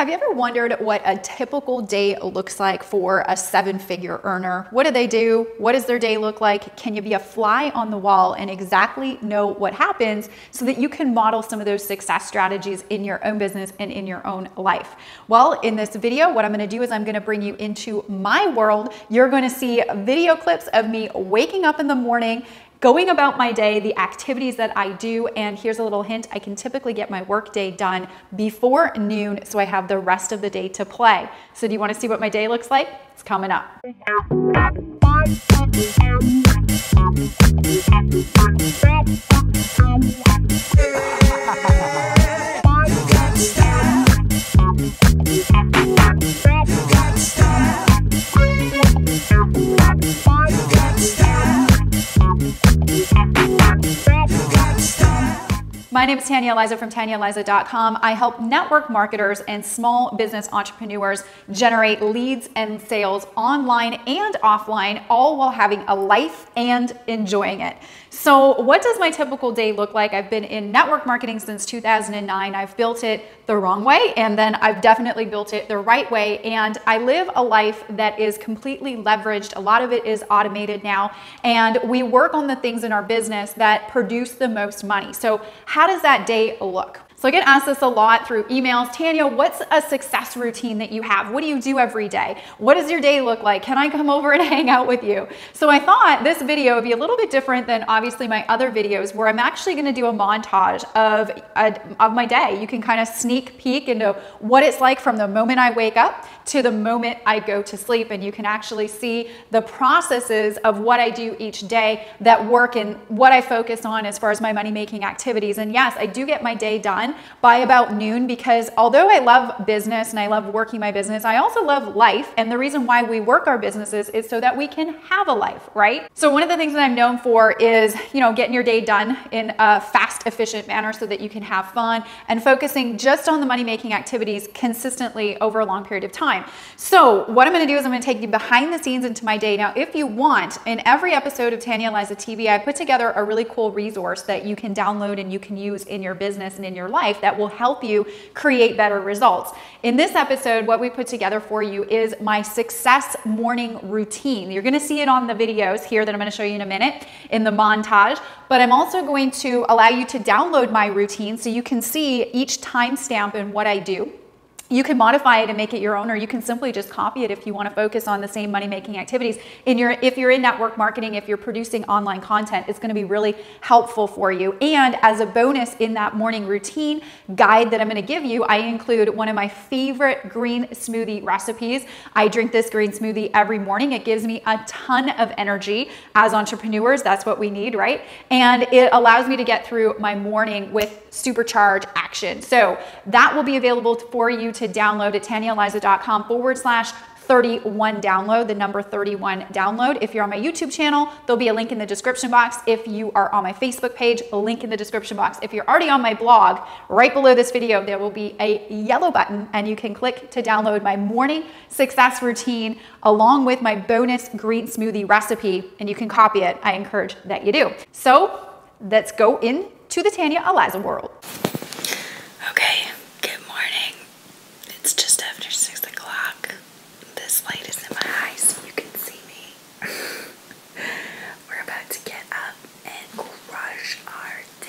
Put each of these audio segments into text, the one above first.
Have you ever wondered what a typical day looks like for a seven-figure earner? What do they do? What does their day look like? Can you be a fly on the wall and exactly know what happens so that you can model some of those success strategies in your own business and in your own life? Well, in this video, what I'm going to do is I'm going to bring you into my world. You're going to see video clips of me waking up in the morning, going about my day, the activities that I do, and here's a little hint, I can typically get my work day done before noon, so I have the rest of the day to play. So do you want to see what my day looks like? It's coming up. My name is Tanya Aliza from TanyaAliza.com. I help network marketers and small business entrepreneurs generate leads and sales online and offline, all while having a life and enjoying it. So what does my typical day look like? I've been in network marketing since 2009. I've built it the wrong way, and then I've definitely built it the right way. And I live a life that is completely leveraged. A lot of it is automated now. And we work on the things in our business that produce the most money. So how does that day look? So I get asked this a lot through emails. Tanya, what's a success routine that you have? What do you do every day? What does your day look like? Can I come over and hang out with you? So I thought this video would be a little bit different than obviously my other videos, where I'm actually going to do a montage of my day. You can kind of sneak peek into what it's like from the moment I wake up to the moment I go to sleep. And you can actually see the processes of what I do each day that work and what I focus on as far as my money-making activities. And yes, I do get my day done by about noon, because although I love business and I love working my business, I also love life. And the reason why we work our businesses is so that we can have a life, right? So one of the things that I'm known for is, getting your day done in a fast, efficient manner so that you can have fun, and focusing just on the money-making activities consistently over a long period of time. So what I'm going to do is I'm going to take you behind the scenes into my day. Now, if you want, in every episode of Tanya Aliza TV, I put together a really cool resource that you can download and you can use in your business and in your life that will help you create better results. In this episode, what we put together for you is my success morning routine. You're going to see it on the videos here that I'm going to show you in a minute in the montage, but I'm also going to allow you to download my routine so you can see each timestamp and what I do. You can modify it and make it your own, or you can simply just copy it if you want to focus on the same money-making activities. If you're in network marketing, if you're producing online content, it's going to be really helpful for you. And as a bonus, in that morning routine guide that I'm going to give you, I include one of my favorite green smoothie recipes. I drink this green smoothie every morning. It gives me a ton of energy. As entrepreneurs, that's what we need, right? And it allows me to get through my morning with supercharged action. So that will be available for you to download at TanyaAliza.com/31 download, the number 31 download. If you're on my YouTube channel, there'll be a link in the description box. If you are on my Facebook page, a link in the description box. If you're already on my blog, right below this video, there will be a yellow button and you can click to download my morning success routine along with my bonus green smoothie recipe, and you can copy it. I encourage that you do. So let's go into the Tanya Aliza world. Okay, good morning. It's just after 6 o'clock. This light is in my eyes so you can see me. We're about to get up and crush our day.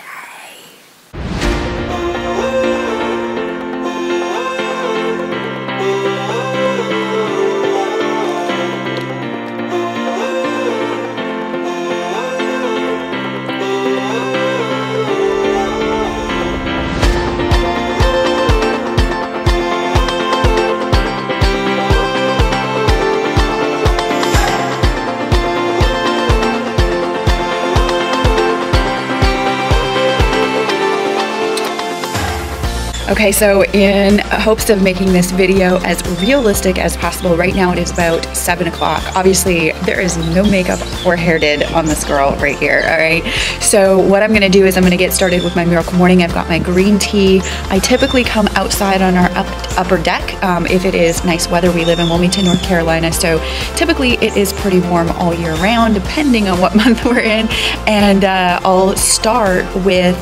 Okay, so in hopes of making this video as realistic as possible, right now it is about 7 o'clock. Obviously, there is no makeup or hair did on this girl right here, all right? So what I'm gonna do is I'm gonna get started with my miracle morning. I've got my green tea. I typically come outside on our upper deck if it is nice weather. We live in Wilmington, North Carolina, so typically it is pretty warm all year round, depending on what month we're in. And I'll start with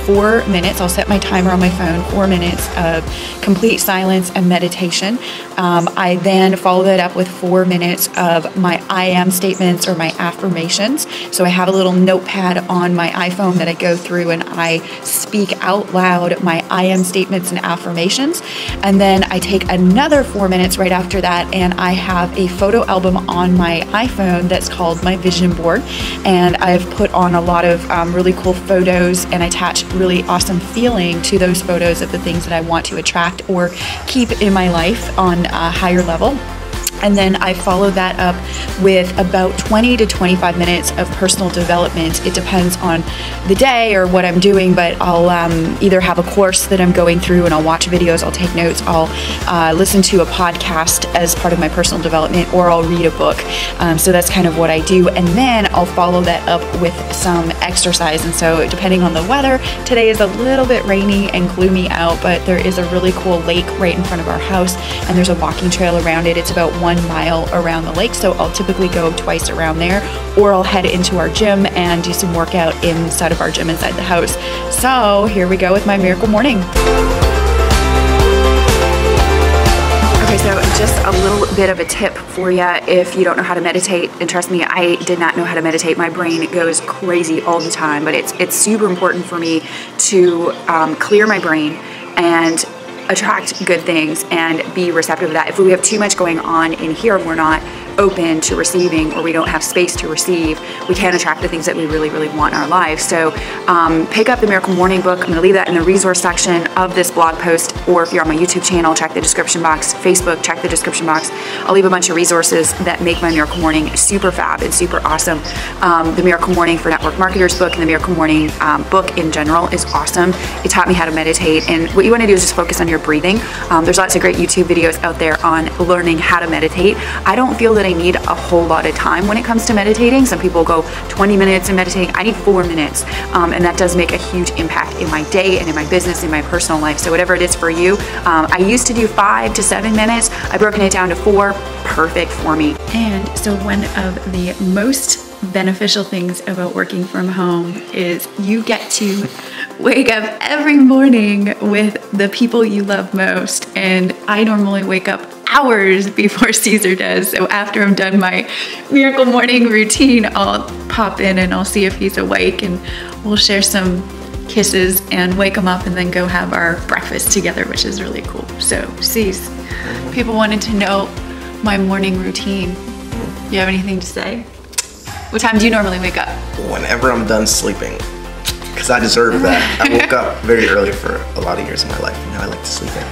4 minutes. I'll set my timer on my phone, 4 4 minutes of complete silence and meditation. I then follow that up with 4 minutes of my I am statements or my affirmations. So I have a little notepad on my iPhone that I go through and I speak out loud my I am statements and affirmations. And then I take another 4 minutes right after that, and I have a photo album on my iPhone that's called my vision board. And I've put on a lot of really cool photos and attach really awesome feeling to those photos of the things that I want to attract or keep in my life on a higher level. And then I follow that up with about 20 to 25 minutes of personal development. It depends on the day or what I'm doing, but I'll either have a course that I'm going through and I'll watch videos, I'll take notes, I'll listen to a podcast as part of my personal development, or I'll read a book. So that's kind of what I do. And then I'll follow that up with some exercise. And so depending on the weather, today is a little bit rainy and gloomy out, but there is a really cool lake right in front of our house, and there's a walking trail around it. It's about 1 mile around the lake, so I'll typically go twice around there, or I'll head into our gym and do some workout inside of our gym inside the house. So here we go with my miracle morning. Okay, so just a little bit of a tip for you if you don't know how to meditate. And trust me, I did not know how to meditate. My brain goes crazy all the time, but it's super important for me to clear my brain and attract good things and be receptive to that. If we have too much going on in here and we're not open to receiving, or we don't have space to receive, we can't attract the things that we really, really want in our lives. So pick up the Miracle Morning book. I'm going to leave that in the resource section of this blog post, or if you're on my YouTube channel, check the description box. Facebook, check the description box. I'll leave a bunch of resources that make my Miracle Morning super fab and super awesome. The Miracle Morning for Network Marketers book and the Miracle Morning book in general is awesome. It taught me how to meditate, and what you want to do is just focus on your breathing. There's lots of great YouTube videos out there on learning how to meditate. I don't feel that I need a whole lot of time when it comes to meditating. Some people go 20 minutes in meditating. I need 4 minutes, and that does make a huge impact in my day and in my business, in my personal life. So whatever it is for you, I used to do 5 to 7 minutes. I've broken it down to 4. Perfect for me. And so one of the most beneficial things about working from home is you get to wake up every morning with the people you love most. And I normally wake up hours before Caesar does. So after I'm done my Miracle Morning routine, I'll pop in and I'll see if he's awake, and we'll share some kisses and wake him up and then go have our breakfast together, which is really cool. So Cece, people wanted to know my morning routine. You have anything to say? What time do you normally wake up? Whenever I'm done sleeping, because I deserve that. I woke up very early for a lot of years of my life, and now I like to sleep in.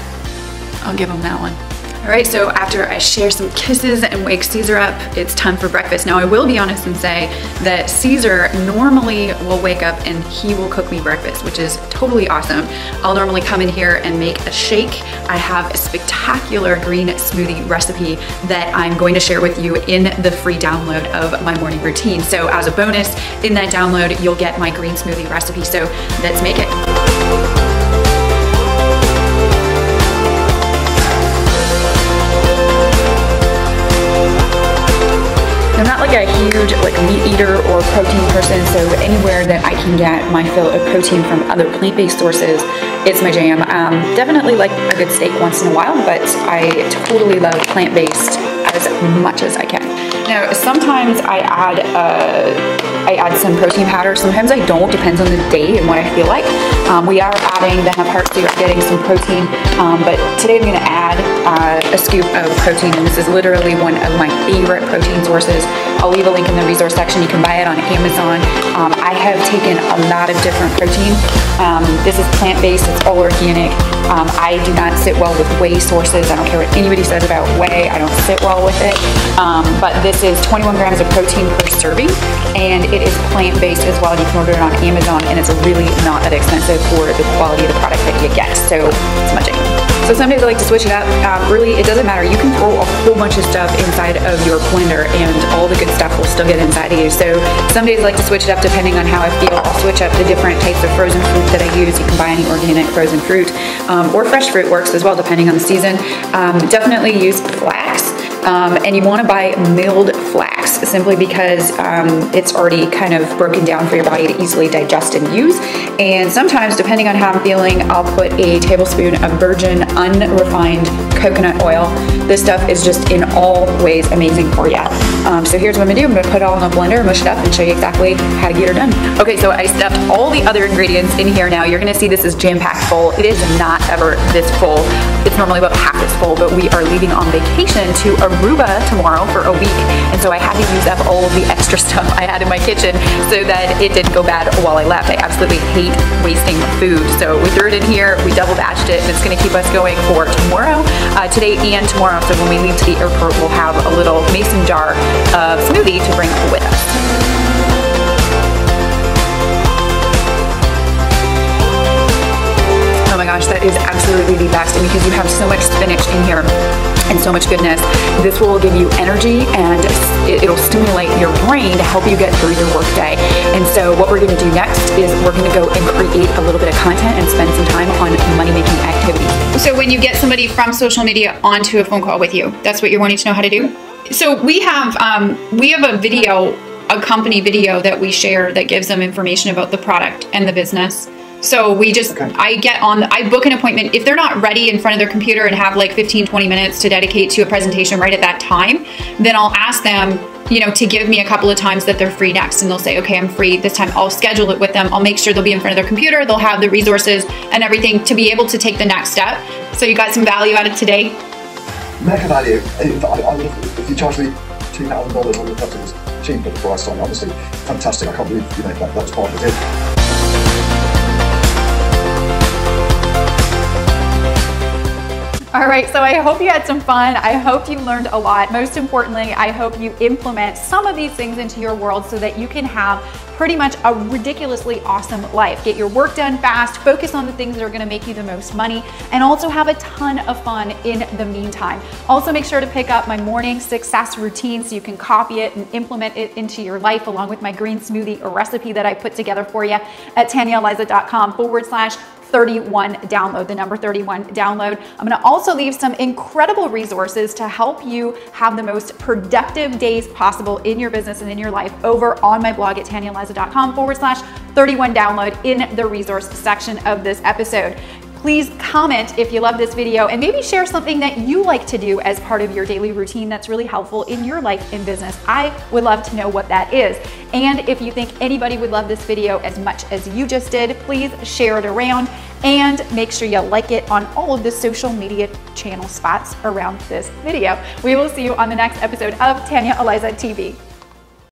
I'll give him that one. All right, so after I share some kisses and wake Caesar up, it's time for breakfast. Now, I will be honest and say that Caesar normally will wake up and he will cook me breakfast, which is totally awesome. I'll normally come in here and make a shake. I have a spectacular green smoothie recipe that I'm going to share with you in the free download of my morning routine. So as a bonus, in that download, you'll get my green smoothie recipe. So let's make it. I'm not like a huge meat eater or protein person, so anywhere that I can get my fill of protein from other plant-based sources, it's my jam. Definitely like a good steak once in a while, but I totally love plant-based as much as I can. Now, sometimes I add some protein powder. Sometimes I don't, depends on the day and what I feel like. We are adding the hemp heart, so you're getting some protein, but today I'm gonna add a scoop of protein, and this is literally one of my favorite protein sources. I'll leave a link in the resource section. You can buy it on Amazon. I have taken a lot of different protein. This is plant-based, it's all organic. I do not sit well with whey sources. I don't care what anybody says about whey, I don't sit well with it. But this is 21 grams of protein per serving, and it is plant-based as well. You can order it on Amazon, and it's really not that expensive for the quality of the product that you get. So it's my jam. So some days I like to switch it up. Really, it doesn't matter. You can throw a whole bunch of stuff inside of your blender and all the good stuff will still get inside of you. So some days I like to switch it up depending on how I feel. I'll switch up the different types of frozen fruit that I use. You can buy any organic frozen fruit, or fresh fruit works as well depending on the season. Definitely use flax. And you want to buy milled flax simply because it's already kind of broken down for your body to easily digest and use. And sometimes, depending on how I'm feeling, I'll put a tablespoon of virgin unrefined coconut oil. This stuff is just in all ways amazing for you. So here's what I'm gonna do. I'm gonna put it all in a blender, mush it up, and show you exactly how to get her done. Okay, so I stuffed all the other ingredients in here now. You're gonna see this is jam-packed full. It is not ever this full. It's normally about half this full, but we are leaving on vacation to Aruba tomorrow for a week. And so I had to use up all of the extra stuff I had in my kitchen so that it didn't go bad while I left. I absolutely hate wasting food. So we threw it in here, we double batched it, and it's gonna keep us going for tomorrow, today and tomorrow. So when we leave to the airport, we'll have a little mason jar of smoothie to bring with us. Oh my gosh, that is absolutely the best. And because you have so much spinach in here and so much goodness, this will give you energy and it'll stimulate your brain to help you get through your workday. And so what we're gonna do next is we're gonna go and create a little bit of content and spend some time on money-making activities. So when you get somebody from social media onto a phone call with you, that's what you're wanting to know how to do? So we have a video, a company video that we share that gives them information about the product and the business. So we just, I book an appointment. If they're not ready in front of their computer and have like 15, 20 minutes to dedicate to a presentation right at that time, then I'll ask them, you know, to give me a couple of times that they're free next. And they'll say, okay, I'm free this time. I'll schedule it with them. I'll make sure they'll be in front of their computer. They'll have the resources and everything to be able to take the next step. So you got some value out of today? Mega value. If you charge me $2,000, I would have thought it was cheap at the price. So honestly, fantastic. I can't believe that's part of it. All right, so I hope you had some fun. I hope you learned a lot. Most importantly, I hope you implement some of these things into your world so that you can have pretty much a ridiculously awesome life. Get your work done fast, focus on the things that are gonna make you the most money, and also have a ton of fun in the meantime. Also make sure to pick up my morning success routine so you can copy it and implement it into your life along with my green smoothie recipe that I put together for you at TanyaAliza.com/31 download, the number 31 download. I'm gonna also leave some incredible resources to help you have the most productive days possible in your business and in your life over on my blog at TanyaAliza.com/31 download in the resource section of this episode. Please comment if you love this video and maybe share something that you like to do as part of your daily routine that's really helpful in your life and business. I would love to know what that is. And if you think anybody would love this video as much as you just did, please share it around and make sure you like it on all of the social media channel spots around this video. We will see you on the next episode of Tanya Aliza TV.